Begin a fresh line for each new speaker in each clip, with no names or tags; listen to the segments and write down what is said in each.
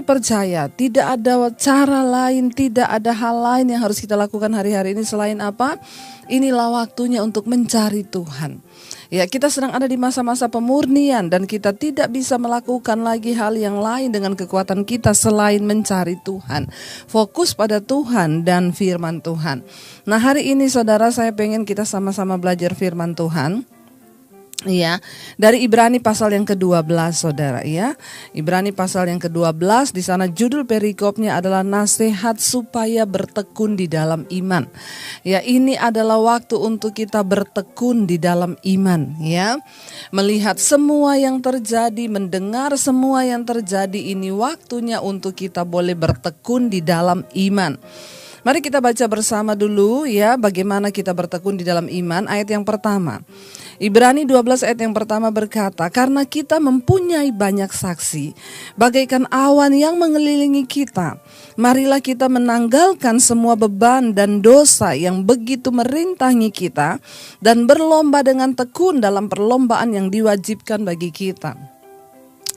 percaya tidak ada cara lain, tidak ada hal lain yang harus kita lakukan hari-hari ini selain apa? Inilah waktunya untuk mencari Tuhan. Ya, kita sedang ada di masa-masa pemurnian dan kita tidak bisa melakukan lagi hal yang lain dengan kekuatan kita selain mencari Tuhan. Fokus pada Tuhan dan firman Tuhan. Nah, hari ini saudara, saya pengen kita sama-sama belajar firman Tuhan. Ya, dari Ibrani pasal yang ke-12 saudara ya. Ibrani pasal yang ke-12, di sana judul perikopnya adalah nasihat supaya bertekun di dalam iman. Ya, ini adalah waktu untuk kita bertekun di dalam iman ya. Melihat semua yang terjadi, mendengar semua yang terjadi, ini waktunya untuk kita boleh bertekun di dalam iman. Mari kita baca bersama dulu ya, bagaimana kita bertekun di dalam iman. Ayat yang pertama, Ibrani 12 ayat yang pertama berkata, karena kita mempunyai banyak saksi, bagaikan awan yang mengelilingi kita, marilah kita menanggalkan semua beban dan dosa yang begitu merintangi kita, dan berlomba dengan tekun dalam perlombaan yang diwajibkan bagi kita.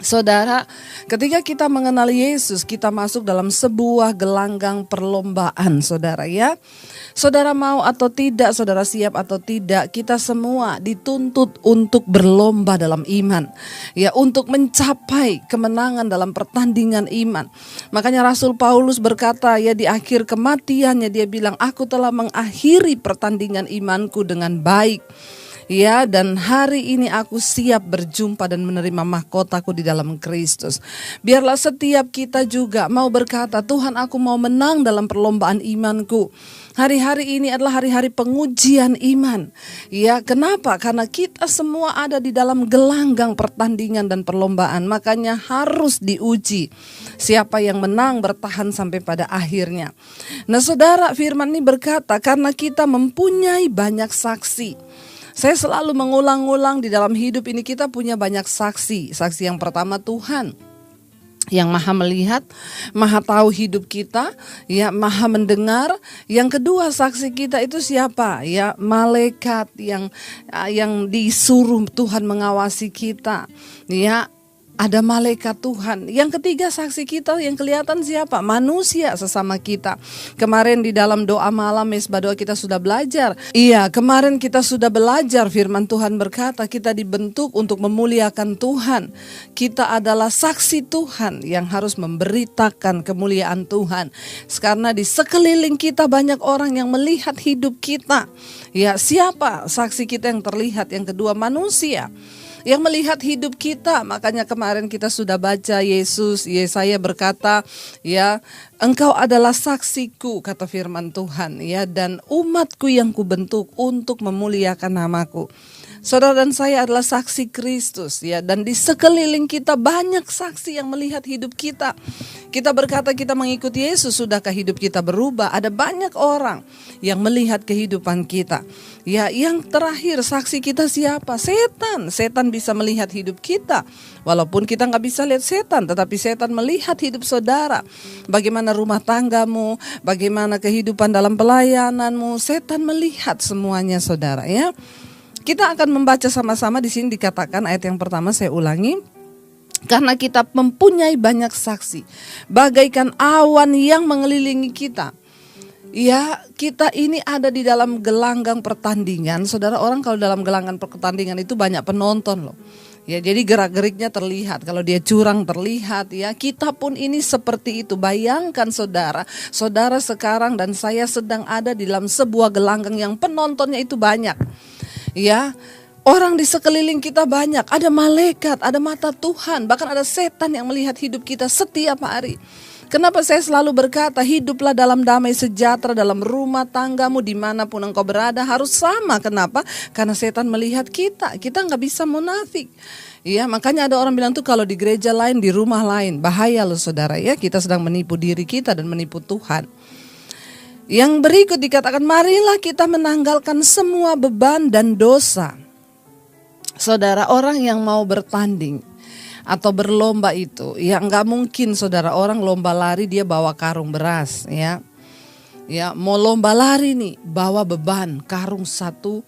Saudara, ketika kita mengenal Yesus, kita masuk dalam sebuah gelanggang perlombaan, saudara ya. Saudara mau atau tidak, saudara siap atau tidak, kita semua dituntut untuk berlomba dalam iman. Ya, untuk mencapai kemenangan dalam pertandingan iman. Makanya Rasul Paulus berkata ya, di akhir kematiannya dia bilang, aku telah mengakhiri pertandingan imanku dengan baik. Ya, dan hari ini aku siap berjumpa dan menerima mahkotaku di dalam Kristus. Biarlah setiap kita juga mau berkata, Tuhan, aku mau menang dalam perlombaan imanku. Hari-hari ini adalah hari-hari pengujian iman. Ya, kenapa? Karena kita semua ada di dalam gelanggang pertandingan dan perlombaan. Makanya harus diuji. Siapa yang menang bertahan sampai pada akhirnya. Nah, saudara, firman ini berkata, karena kita mempunyai banyak saksi. Saya selalu mengulang-ulang di dalam hidup ini kita punya banyak saksi. Saksi yang pertama Tuhan yang maha melihat, maha tahu hidup kita, ya maha mendengar. Yang kedua saksi kita itu siapa? Ya malaikat yang disuruh Tuhan mengawasi kita. Ya, ada malaikat Tuhan. Yang ketiga saksi kita yang kelihatan siapa? Manusia sesama kita. Kemarin di dalam doa malam mesbah doa kita sudah belajar. Iya, kemarin kita sudah belajar firman Tuhan berkata kita dibentuk untuk memuliakan Tuhan. Kita adalah saksi Tuhan yang harus memberitakan kemuliaan Tuhan. Karena di sekeliling kita banyak orang yang melihat hidup kita. Ya, siapa saksi kita yang terlihat? Yang kedua manusia yang melihat hidup kita. Makanya kemarin kita sudah baca Yesaya berkata, ya, engkau adalah saksiku, kata firman Tuhan, ya, dan umatku yang kubentuk untuk memuliakan namaku. Saudara dan saya adalah saksi Kristus, ya, dan di sekeliling kita banyak saksi yang melihat hidup kita. Kita berkata kita mengikuti Yesus, sudahkah hidup kita berubah? Ada banyak orang yang melihat kehidupan kita. Ya, yang terakhir saksi kita siapa? Setan. Setan bisa melihat hidup kita. Walaupun kita nggak bisa lihat setan, tetapi setan melihat hidup saudara. Bagaimana rumah tanggamu, bagaimana kehidupan dalam pelayananmu, setan melihat semuanya, saudara, ya. Kita akan membaca sama-sama di sini dikatakan ayat yang pertama, saya ulangi. Karena kita mempunyai banyak saksi, bagaikan awan yang mengelilingi kita. Ya, kita ini ada di dalam gelanggang pertandingan. Saudara, orang kalau dalam gelanggang pertandingan itu banyak penonton loh. Ya, jadi gerak-geriknya terlihat. Kalau dia curang terlihat, ya. Kita pun ini seperti itu. Bayangkan saudara, saudara sekarang dan saya sedang ada di dalam sebuah gelanggang yang penontonnya itu banyak. Ya, orang di sekeliling kita banyak, ada malaikat, ada mata Tuhan, bahkan ada setan yang melihat hidup kita setiap hari. Kenapa saya selalu berkata, hiduplah dalam damai sejahtera dalam rumah tanggamu, dimanapun engkau berada harus sama. Kenapa? Karena setan melihat kita nggak bisa munafik. Ya, makanya ada orang bilang tuh kalau di gereja lain, di rumah lain, bahaya loh saudara, ya, kita sedang menipu diri kita dan menipu Tuhan. Yang berikut dikatakan, marilah kita menanggalkan semua beban dan dosa. Saudara, orang yang mau bertanding atau berlomba itu, ya nggak mungkin saudara, orang lomba lari dia bawa karung beras, ya. Ya, mau lomba lari nih, bawa beban, karung satu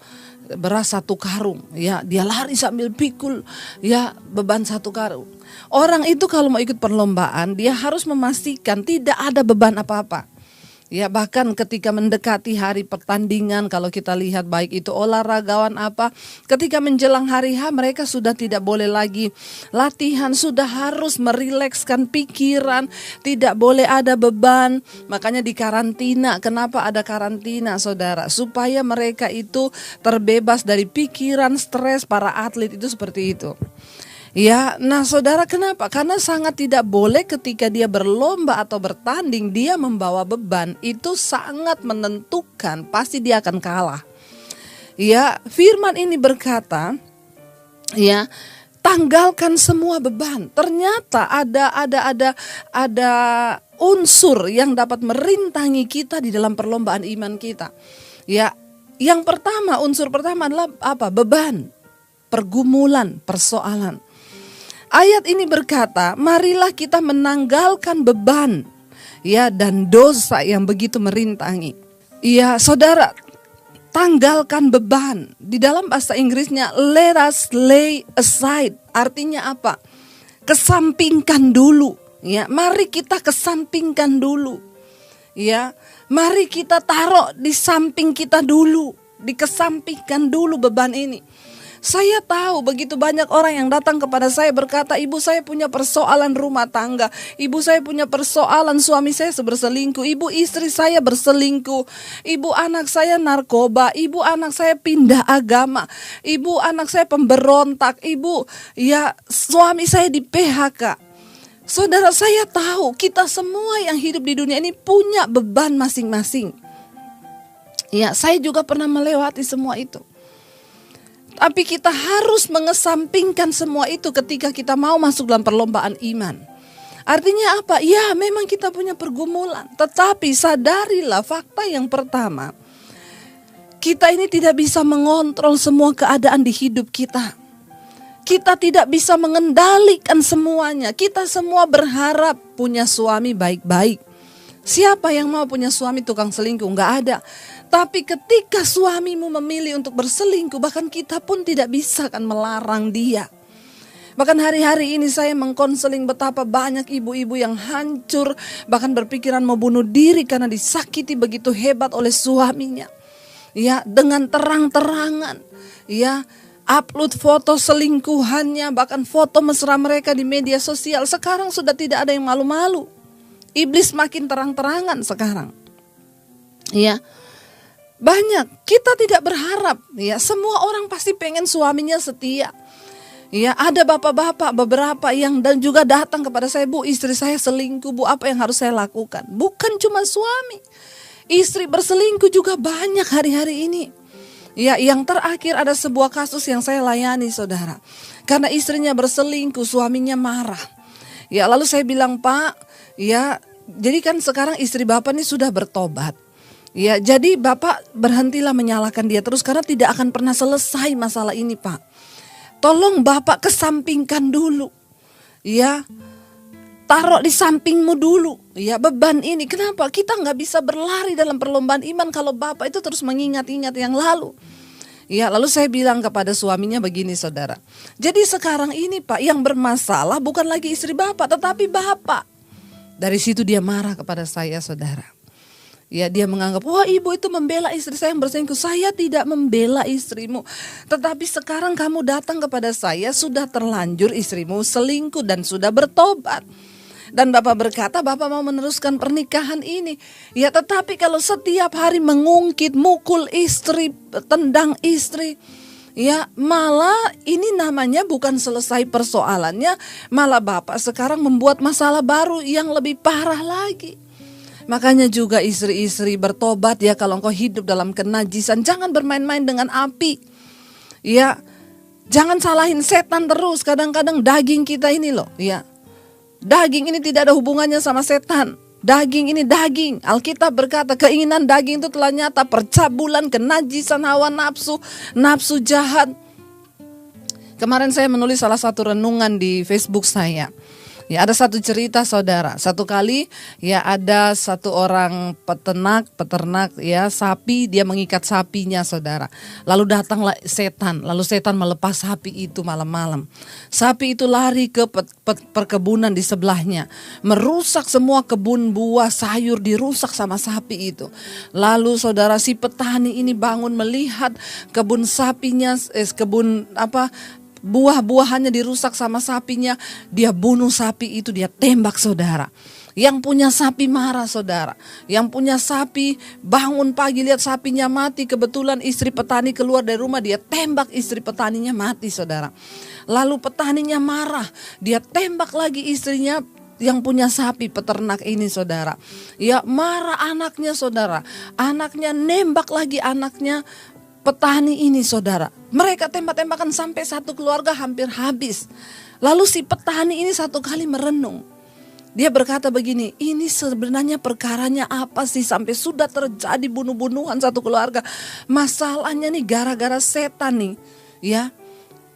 beras 1 karung, ya dia lari sambil pikul, ya beban 1 karung. Orang itu kalau mau ikut perlombaan, dia harus memastikan tidak ada beban apa-apa. Ya bahkan ketika mendekati hari pertandingan, kalau kita lihat baik itu olahragawan apa, ketika menjelang hari H mereka sudah tidak boleh lagi latihan, sudah harus merilekskan pikiran, tidak boleh ada beban. Makanya di karantina. Kenapa ada karantina, saudara? Supaya mereka itu terbebas dari pikiran, stres. Para atlet itu seperti itu. Ya, nah saudara, kenapa? Karena sangat tidak boleh ketika dia berlomba atau bertanding, dia membawa beban. Itu sangat menentukan, pasti dia akan kalah. Ya, firman ini berkata, ya, tanggalkan semua beban. Ternyata ada unsur yang dapat merintangi kita di dalam perlombaan iman kita. Ya, yang pertama, unsur pertama adalah apa? Beban, pergumulan, persoalan. Ayat ini berkata, marilah kita menanggalkan beban, ya, dan dosa yang begitu merintangi. Ya, saudara, tanggalkan beban. Di dalam bahasa Inggrisnya, let us lay aside. Artinya apa? Kesampingkan dulu. Ya, mari kita kesampingkan dulu. Ya, mari kita taruh di samping kita dulu, dikesampingkan dulu beban ini. Saya tahu begitu banyak orang yang datang kepada saya berkata, ibu saya punya persoalan rumah tangga, ibu saya punya persoalan suami saya berselingkuh, ibu istri saya berselingkuh, ibu anak saya narkoba, ibu anak saya pindah agama, ibu anak saya pemberontak, ibu ya suami saya di PHK. Saudara, saya tahu kita semua yang hidup di dunia ini punya beban masing-masing. Ya, saya juga pernah melewati semua itu. Tapi kita harus mengesampingkan semua itu ketika kita mau masuk dalam perlombaan iman. Artinya apa? Ya, memang kita punya pergumulan. Tetapi sadarilah fakta yang pertama. Kita ini tidak bisa mengontrol semua keadaan di hidup kita. Kita tidak bisa mengendalikan semuanya. Kita semua berharap punya suami baik-baik. Siapa yang mau punya suami tukang selingkuh? Enggak ada. Tapi ketika suamimu memilih untuk berselingkuh, bahkan kita pun tidak bisa kan melarang dia. Bahkan hari-hari ini saya mengkonseling betapa banyak ibu-ibu yang hancur, bahkan berpikiran mau bunuh diri karena disakiti begitu hebat oleh suaminya. Ya, dengan terang-terangan, ya, upload foto selingkuhannya, bahkan foto mesra mereka di media sosial. Sekarang sudah tidak ada yang malu-malu. Iblis makin terang-terangan sekarang. Ya. Banyak, kita tidak berharap, ya, semua orang pasti pengen suaminya setia. Ya, ada bapak-bapak beberapa yang dan juga datang kepada saya, Bu, istri saya selingkuh, Bu, apa yang harus saya lakukan? Bukan cuma suami, istri berselingkuh juga banyak hari-hari ini. Ya, yang terakhir ada sebuah kasus yang saya layani, saudara. Karena istrinya berselingkuh, suaminya marah. Ya, lalu saya bilang, Pak, ya, jadi kan sekarang istri bapak ini sudah bertobat. Ya, jadi Bapak berhentilah menyalahkan dia terus karena tidak akan pernah selesai masalah ini, Pak. Tolong Bapak kesampingkan dulu. Ya, taruh di sampingmu dulu. Ya, beban ini. Kenapa? Kita nggak bisa berlari dalam perlombaan iman kalau Bapak itu terus mengingat-ingat yang lalu. Ya, lalu saya bilang kepada suaminya begini, saudara. Jadi sekarang ini, Pak, yang bermasalah bukan lagi istri Bapak, tetapi Bapak. Dari situ dia marah kepada saya, saudara. Ya, dia menganggap, wah, ibu itu membela istri saya yang berselingkuh. Saya tidak membela istrimu. Tetapi sekarang kamu datang kepada saya, sudah terlanjur istrimu selingkuh dan sudah bertobat. Dan Bapak berkata, Bapak mau meneruskan pernikahan ini. Ya, tetapi kalau setiap hari mengungkit, mukul istri, tendang istri, ya, malah ini namanya bukan selesai persoalannya. Malah Bapak sekarang membuat masalah baru yang lebih parah lagi. Makanya juga istri-istri bertobat, ya, kalau engkau hidup dalam kenajisan, jangan bermain-main dengan api. Ya, jangan salahin setan terus. Kadang-kadang daging kita ini loh, ya. Daging ini tidak ada hubungannya sama setan. Daging ini daging. Alkitab berkata keinginan daging itu telah nyata, percabulan, kenajisan, hawa nafsu, nafsu jahat. Kemarin saya menulis salah satu renungan di Facebook saya. Ya, ada satu cerita saudara. Satu kali ya ada satu orang peternak ya sapi, dia mengikat sapinya saudara. Lalu datanglah setan, lalu setan melepas sapi itu malam-malam. Sapi itu lari ke perkebunan di sebelahnya, merusak semua kebun buah sayur, dirusak sama sapi itu. Lalu saudara, si petani ini bangun melihat kebun sapinya, buah-buahannya dirusak sama sapinya. Dia bunuh sapi itu, dia tembak saudara. Yang punya sapi marah saudara. Yang punya sapi bangun pagi lihat sapinya mati. Kebetulan istri petani keluar dari rumah, dia tembak istri petaninya mati saudara. Lalu petaninya marah, dia tembak lagi istrinya yang punya sapi peternak ini saudara. Ya marah anaknya saudara. Anaknya nembak lagi anaknya petani ini saudara. Mereka tembak-tembakan sampai satu keluarga hampir habis. Lalu si petani ini satu kali merenung. Dia berkata begini, ini sebenarnya perkaranya apa sih sampai sudah terjadi bunuh-bunuhan satu keluarga. Masalahnya nih gara-gara setan nih. Ya.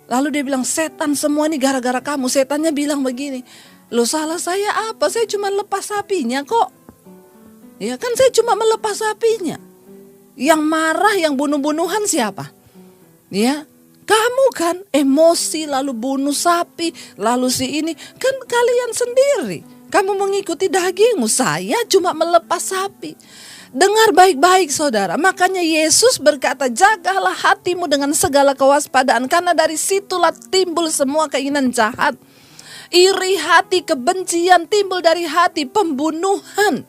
Lalu dia bilang, setan semua nih gara-gara kamu. Setannya bilang begini, loh salah saya apa? Saya cuma lepas sapinya kok. Ya kan saya cuma melepas sapinya. Yang marah, yang bunuh-bunuhan siapa? Ya, kamu kan emosi lalu bunuh sapi, lalu si ini. Kan kalian sendiri, kamu mengikuti dagingmu, saya cuma melepas sapi. Dengar baik-baik saudara, makanya Yesus berkata, jagalah hatimu dengan segala kewaspadaan, karena dari situlah timbul semua keinginan jahat. Iri hati, kebencian timbul dari hati, pembunuhan.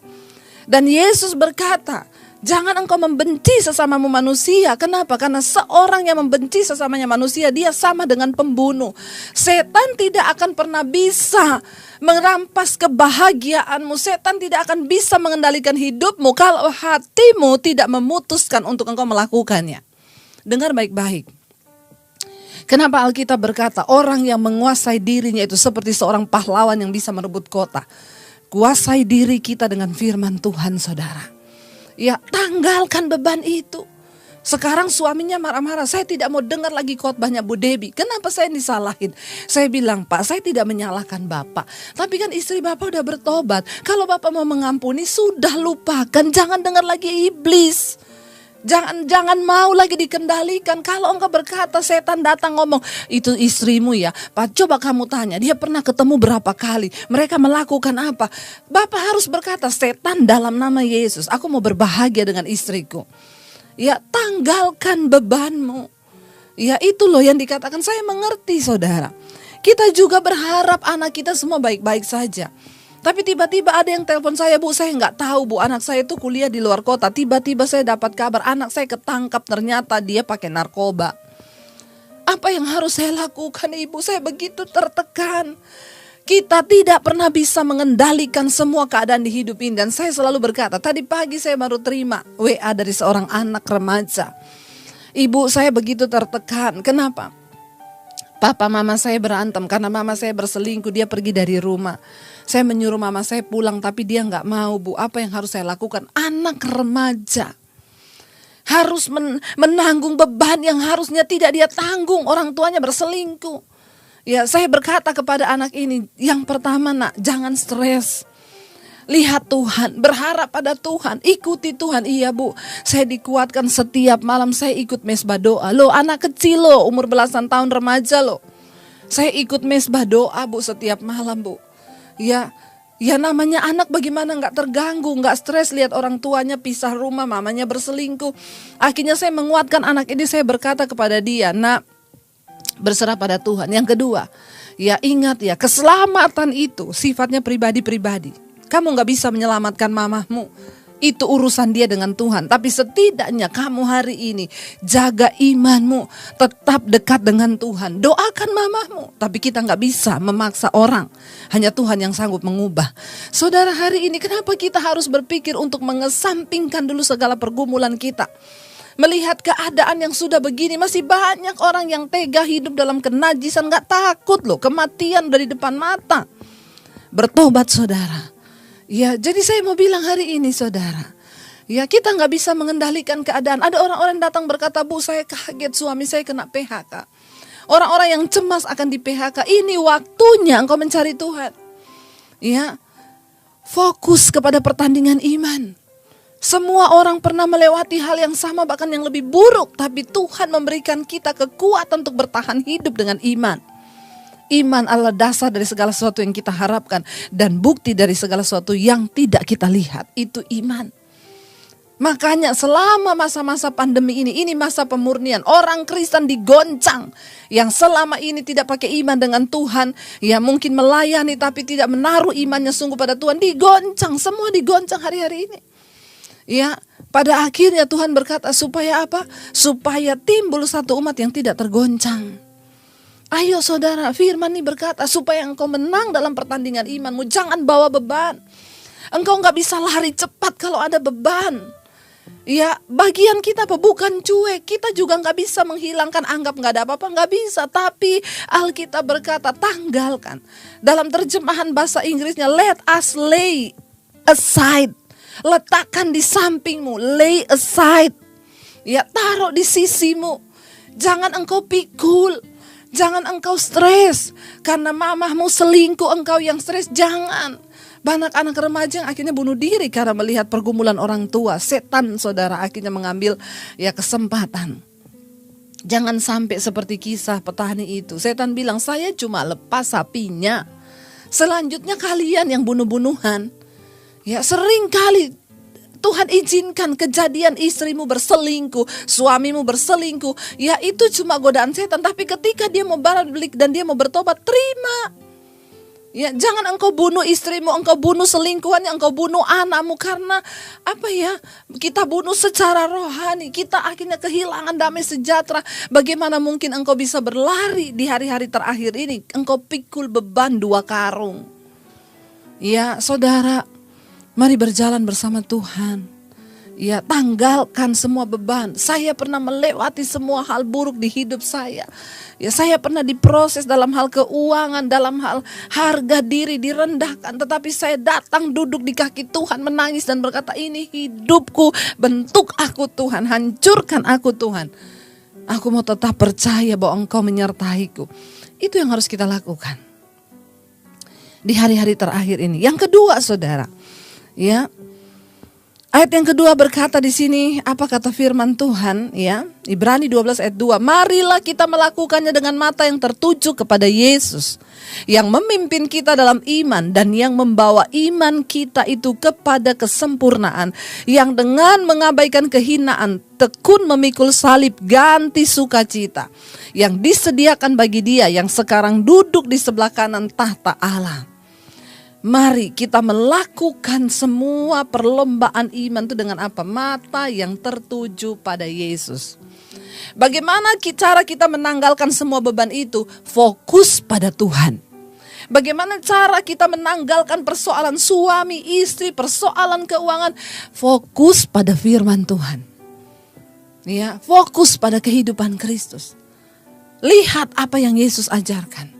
Dan Yesus berkata, jangan engkau membenci sesamamu manusia. Kenapa? Karena seorang yang membenci sesamanya manusia, dia sama dengan pembunuh. Setan tidak akan pernah bisa merampas kebahagiaanmu. Setan tidak akan bisa mengendalikan hidupmu kalau hatimu tidak memutuskan untuk engkau melakukannya. Dengar baik-baik. Kenapa Alkitab berkata orang yang menguasai dirinya itu seperti seorang pahlawan yang bisa merebut kota. Kuasai diri kita dengan firman Tuhan saudara. Ya, tanggalkan beban itu. Sekarang suaminya marah-marah, saya tidak mau dengar lagi khotbahnya Bu Debbie. Kenapa saya disalahin? Saya bilang, Pak, saya tidak menyalahkan Bapak. Tapi kan istri Bapak udah bertobat. Kalau Bapak mau mengampuni, sudah lupakan. Jangan dengar lagi iblis. Jangan mau lagi dikendalikan. Kalau engkau berkata, setan datang ngomong, itu istrimu ya Pak, coba kamu tanya, dia pernah ketemu berapa kali, mereka melakukan apa. Bapak harus berkata, setan dalam nama Yesus, aku mau berbahagia dengan istriku. Ya, tanggalkan bebanmu. Ya, itu loh yang dikatakan. Saya mengerti saudara. Kita juga berharap anak kita semua baik-baik saja. Tapi tiba-tiba ada yang telepon saya, Bu, saya nggak tahu Bu, anak saya itu kuliah di luar kota. Tiba-tiba saya dapat kabar anak saya ketangkap, ternyata dia pakai narkoba. Apa yang harus saya lakukan Ibu? Saya begitu tertekan. Kita tidak pernah bisa mengendalikan semua keadaan di hidup ini. Dan saya selalu berkata, tadi pagi saya baru terima WA dari seorang anak remaja. Ibu, saya begitu tertekan. Kenapa? Papa mama saya berantem karena mama saya berselingkuh, dia pergi dari rumah. Saya menyuruh mama saya pulang tapi dia gak mau Bu. Apa yang harus saya lakukan? Anak remaja harus menanggung beban yang harusnya tidak dia tanggung. Orang tuanya berselingkuh. Ya, saya berkata kepada anak ini, yang pertama nak, jangan stres. Lihat Tuhan, berharap pada Tuhan, ikuti Tuhan. Iya Bu, saya dikuatkan setiap malam saya ikut mesbah doa. Loh, anak kecil loh, umur belasan tahun remaja loh. Saya ikut mesbah doa Bu setiap malam Bu. Ya namanya anak bagaimana gak terganggu, gak stres lihat orang tuanya pisah rumah, mamanya berselingkuh. Akhirnya saya menguatkan anak ini, saya berkata kepada dia, nak, berserah pada Tuhan. Yang kedua, ya ingat ya, keselamatan itu sifatnya pribadi-pribadi. Kamu gak bisa menyelamatkan mamahmu. Itu urusan dia dengan Tuhan. Tapi setidaknya kamu hari ini jaga imanmu, tetap dekat dengan Tuhan. Doakan mamahmu. Tapi kita gak bisa memaksa orang. Hanya Tuhan yang sanggup mengubah. Saudara, hari ini kenapa kita harus berpikir untuk mengesampingkan dulu segala pergumulan kita? Melihat keadaan yang sudah begini, masih banyak orang yang tega hidup dalam kenajisan, gak takut loh, kematian dari depan mata. Bertobat saudara. Ya, jadi saya mau bilang hari ini saudara, ya kita gak bisa mengendalikan keadaan. Ada orang-orang datang berkata, Bu, saya kaget suami saya kena PHK. Orang-orang yang cemas akan di PHK, ini waktunya engkau mencari Tuhan. Ya, fokus kepada pertandingan iman. Semua orang pernah melewati hal yang sama, bahkan yang lebih buruk, tapi Tuhan memberikan kita kekuatan untuk bertahan hidup dengan iman. Iman adalah dasar dari segala sesuatu yang kita harapkan dan bukti dari segala sesuatu yang tidak kita lihat. Itu iman. Makanya selama masa-masa pandemi ini masa pemurnian. Orang Kristen digoncang. Yang selama ini tidak pakai iman dengan Tuhan, ya mungkin melayani tapi tidak menaruh imannya sungguh pada Tuhan, digoncang. Semua digoncang hari-hari ini. Ya, pada akhirnya Tuhan berkata supaya apa? Supaya timbul satu umat yang tidak tergoncang. Ayo saudara, firman ini berkata supaya engkau menang dalam pertandingan imanmu. Jangan bawa beban. Engkau gak bisa lari cepat kalau ada beban. Ya, bagian kita apa? Bukan cuek. Kita juga gak bisa menghilangkan, anggap gak ada apa-apa, gak bisa. Tapi Alkitab berkata tanggalkan. Dalam terjemahan bahasa Inggrisnya, let us lay aside. Letakkan di sampingmu, lay aside. Ya, taruh di sisimu. Jangan engkau pikul. Jangan engkau stres. Karena mamahmu selingkuh, engkau yang stres. Jangan. Banyak anak remaja yang akhirnya bunuh diri karena melihat pergumulan orang tua. Setan saudara akhirnya mengambil ya kesempatan. Jangan sampai seperti kisah petani itu. Setan bilang, saya cuma lepas sapinya. Selanjutnya kalian yang bunuh-bunuhan. Ya, sering kali Tuhan izinkan kejadian istrimu berselingkuh, suamimu berselingkuh. Ya, itu cuma godaan setan. Tapi ketika dia mau balik dan dia mau bertobat, terima. Ya, jangan engkau bunuh istrimu, engkau bunuh selingkuhannya, engkau bunuh anakmu. Karena apa ya, kita bunuh secara rohani, kita akhirnya kehilangan damai sejahtera. Bagaimana mungkin engkau bisa berlari di hari-hari terakhir ini? Engkau pikul beban 2 karung. Ya saudara, mari berjalan bersama Tuhan. Ya, tanggalkan semua beban. Saya pernah melewati semua hal buruk di hidup saya. Ya, saya pernah diproses dalam hal keuangan, dalam hal harga diri direndahkan. Tetapi saya datang duduk di kaki Tuhan, menangis dan berkata, ini hidupku, bentuk aku Tuhan, hancurkan aku Tuhan. Aku mau tetap percaya bahwa Engkau menyertaiku. Itu yang harus kita lakukan di hari-hari terakhir ini. Yang kedua saudara, ya, ayat yang kedua berkata di sini, apa kata firman Tuhan, ya? Ibrani 12 ayat 2. Marilah kita melakukannya dengan mata yang tertuju kepada Yesus, yang memimpin kita dalam iman dan yang membawa iman kita itu kepada kesempurnaan, yang dengan mengabaikan kehinaan tekun memikul salib ganti sukacita yang disediakan bagi Dia yang sekarang duduk di sebelah kanan tahta Allah. Mari kita melakukan semua perlombaan iman itu dengan apa? Mata yang tertuju pada Yesus. Bagaimana cara kita menanggalkan semua beban itu? Fokus pada Tuhan. Bagaimana cara kita menanggalkan persoalan suami, istri, persoalan keuangan? Fokus pada firman Tuhan. Ya, fokus pada kehidupan Kristus. Lihat apa yang Yesus ajarkan.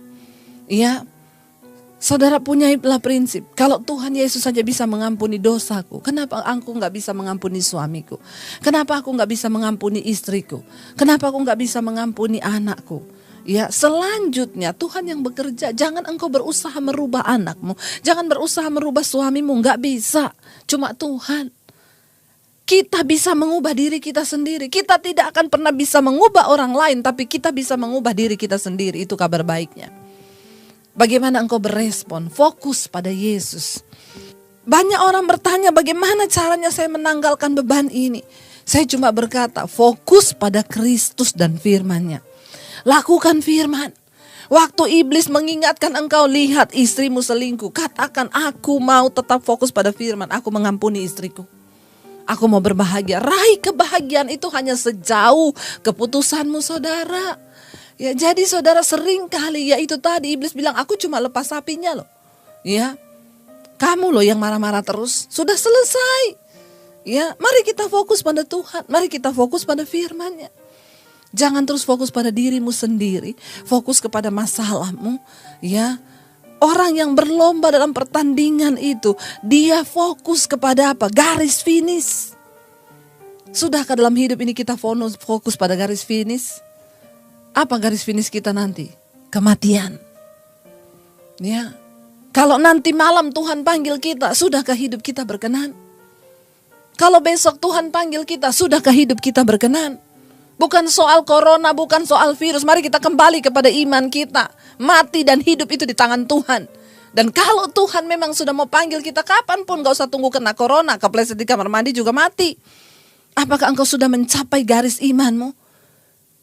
Ya, saudara punyailah prinsip, kalau Tuhan Yesus saja bisa mengampuni dosaku, kenapa aku gak bisa mengampuni suamiku? Kenapa aku gak bisa mengampuni istriku? Kenapa aku gak bisa mengampuni anakku? Ya, selanjutnya Tuhan yang bekerja. Jangan engkau berusaha merubah anakmu, jangan berusaha merubah suamimu, gak bisa. Cuma Tuhan. Kita bisa mengubah diri kita sendiri. Kita tidak akan pernah bisa mengubah orang lain, tapi kita bisa mengubah diri kita sendiri. Itu kabar baiknya. Bagaimana engkau berespon? Fokus pada Yesus. Banyak orang bertanya, bagaimana caranya saya menanggalkan beban ini? Saya cuma berkata, fokus pada Kristus dan firman-Nya. Lakukan firman. Waktu iblis mengingatkan engkau, lihat istrimu selingkuh, katakan, aku mau tetap fokus pada firman. Aku mengampuni istriku. Aku mau berbahagia. Raih kebahagiaan itu hanya sejauh keputusanmu saudara. Ya, jadi saudara sering kali ya itu tadi iblis bilang, aku cuma lepas sapinya loh. Ya, kamu loh yang marah-marah terus. Sudah selesai. Ya, mari kita fokus pada Tuhan. Mari kita fokus pada firman-Nya. Jangan terus fokus pada dirimu sendiri. Fokus kepada masalahmu. Ya, orang yang berlomba dalam pertandingan itu, dia fokus kepada apa? Garis finish. Sudahkah dalam hidup ini kita fokus pada garis finish? Apa garis finish kita nanti? Kematian. Ya. Kalau nanti malam Tuhan panggil kita, sudahkah hidup kita berkenan? Kalau besok Tuhan panggil kita, sudahkah hidup kita berkenan? Bukan soal corona, bukan soal virus. Mari kita kembali kepada iman kita. Mati dan hidup itu di tangan Tuhan. Dan kalau Tuhan memang sudah mau panggil kita kapanpun, gak usah tunggu kena corona, kepleset di kamar mandi juga mati. Apakah engkau sudah mencapai garis imanmu?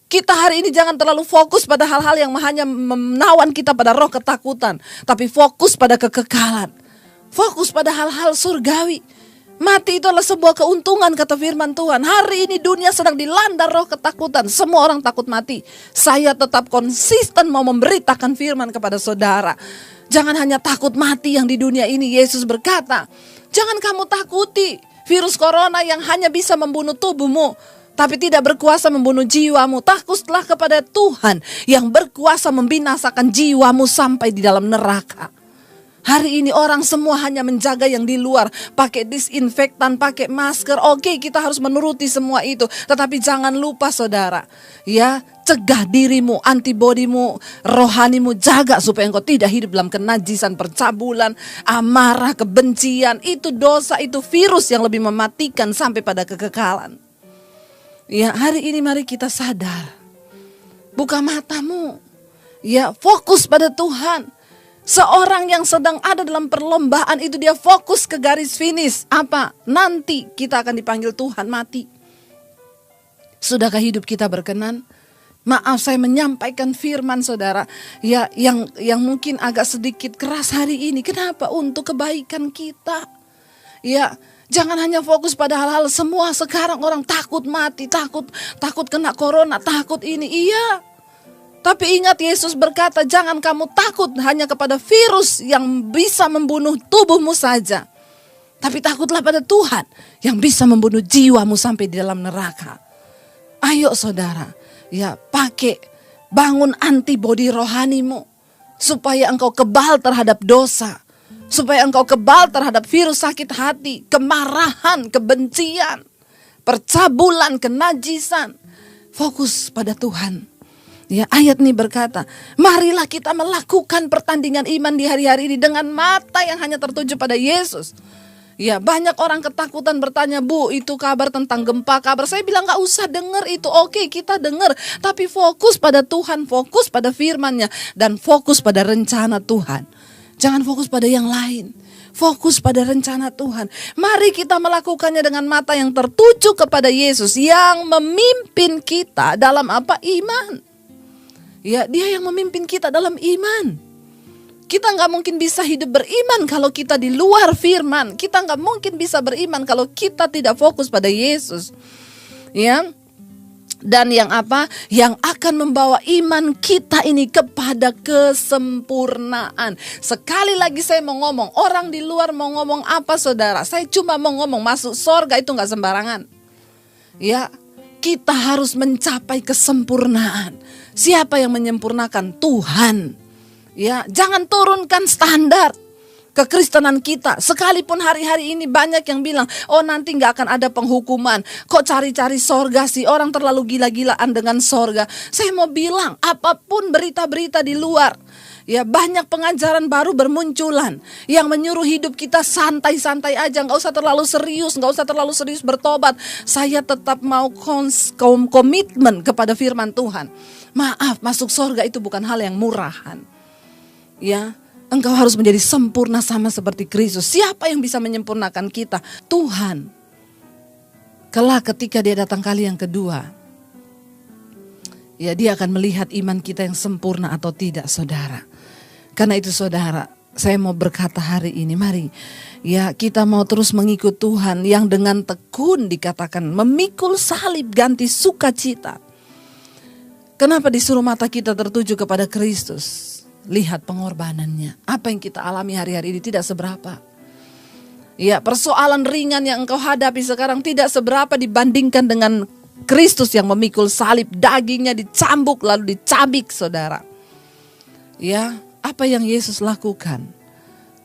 Kita hari ini jangan terlalu fokus pada hal-hal yang hanya menawan kita pada roh ketakutan. Tapi fokus pada kekekalan. Fokus pada hal-hal surgawi. Mati itu adalah sebuah keuntungan, kata firman Tuhan. Hari ini dunia sedang dilanda roh ketakutan. Semua orang takut mati. Saya tetap konsisten mau memberitakan firman kepada saudara. Jangan hanya takut mati yang di dunia ini. Yesus berkata, jangan kamu takuti virus corona yang hanya bisa membunuh tubuhmu, tapi tidak berkuasa membunuh jiwamu. Takutlah kepada Tuhan yang berkuasa membinasakan jiwamu sampai di dalam neraka. Hari ini orang semua hanya menjaga yang di luar, pakai disinfektan, pakai masker. Oke, kita harus menuruti semua itu. Tetapi jangan lupa saudara, ya, cegah dirimu, antibodimu, rohanimu, jaga supaya engkau tidak hidup dalam kenajisan, percabulan, amarah, kebencian. Itu dosa, itu virus yang lebih mematikan sampai pada kekekalan. Ya, hari ini mari kita sadar. Buka matamu. Ya, fokus pada Tuhan. Seorang yang sedang ada dalam perlombaan itu dia fokus ke garis finish. Apa? Nanti kita akan dipanggil Tuhan mati. Sudahkah hidup kita berkenan? Maaf, saya menyampaikan firman saudara, ya, yang mungkin agak sedikit keras hari ini. Kenapa? Untuk kebaikan kita. Ya, jangan hanya fokus pada hal-hal semua. Sekarang orang takut mati, takut kena corona, takut ini. Iya. Tapi ingat, Yesus berkata, jangan kamu takut hanya kepada virus yang bisa membunuh tubuhmu saja. Tapi takutlah pada Tuhan yang bisa membunuh jiwamu sampai di dalam neraka. Ayo saudara, ya, bangun antibodi rohanimu. Supaya engkau kebal terhadap dosa. Supaya engkau kebal terhadap virus sakit hati, kemarahan, kebencian, percabulan, kenajisan. Fokus pada Tuhan. Ya, ayat ini berkata, marilah kita melakukan pertandingan iman di hari-hari ini dengan mata yang hanya tertuju pada Yesus. Ya, banyak orang ketakutan bertanya, Bu, itu kabar tentang gempa, kabar. Saya bilang gak usah dengar itu. Oke, kita dengar. Tapi fokus pada Tuhan, fokus pada firman-Nya, dan fokus pada rencana Tuhan. Jangan fokus pada yang lain. Fokus pada rencana Tuhan. Mari kita melakukannya dengan mata yang tertuju kepada Yesus yang memimpin kita dalam apa? Iman. Ya, dia yang memimpin kita dalam iman. Kita gak mungkin bisa hidup beriman kalau kita di luar firman. Kita gak mungkin bisa beriman kalau kita tidak fokus pada Yesus. Ya. Dan yang apa? Yang akan membawa iman kita ini kepada kesempurnaan. Sekali lagi saya mau ngomong, orang di luar mau ngomong apa saudara? Saya cuma mau ngomong, masuk sorga itu gak sembarangan. Ya, kita harus mencapai kesempurnaan. Siapa yang menyempurnakan? Tuhan. Ya, jangan turunkan standar kekristenan kita. Sekalipun hari-hari ini banyak yang bilang, oh nanti gak akan ada penghukuman. Kok cari-cari sorga sih? Orang terlalu gila-gilaan dengan sorga. Saya mau bilang, apapun berita-berita di luar, ya, banyak pengajaran baru bermunculan yang menyuruh hidup kita santai-santai aja, gak usah terlalu serius bertobat. Saya tetap mau komitmen kepada firman Tuhan. Maaf, masuk sorga itu bukan hal yang murahan. Ya, engkau harus menjadi sempurna sama seperti Kristus. Siapa yang bisa menyempurnakan kita? Tuhan. Kelak ketika dia datang kali yang kedua, ya, dia akan melihat iman kita yang sempurna atau tidak, saudara. Karena itu saudara, saya mau berkata hari ini, mari ya kita mau terus mengikut Tuhan yang dengan tekun dikatakan memikul salib ganti sukacita. Kenapa disuruh mata kita tertuju kepada Kristus? Lihat pengorbanannya. Apa yang kita alami hari-hari ini tidak seberapa. Ya, persoalan ringan yang engkau hadapi sekarang tidak seberapa dibandingkan dengan Kristus yang memikul salib, dagingnya dicambuk lalu dicabik, saudara. Ya, apa yang Yesus lakukan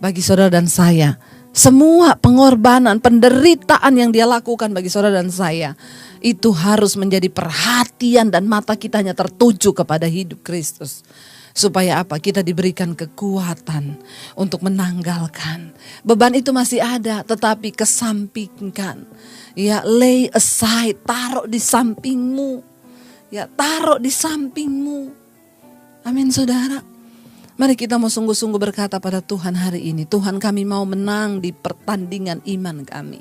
bagi saudara dan saya, semua pengorbanan, penderitaan yang dia lakukan bagi saudara dan saya, itu harus menjadi perhatian dan mata kita hanya tertuju kepada hidup Kristus. Supaya apa? Kita diberikan kekuatan untuk menanggalkan. Beban itu masih ada, tetapi kesampingkan. Ya, lay aside, taruh di sampingmu. Ya, taruh di sampingmu. Amin saudara. Mari kita mau sungguh-sungguh berkata pada Tuhan hari ini, Tuhan, kami mau menang di pertandingan iman kami.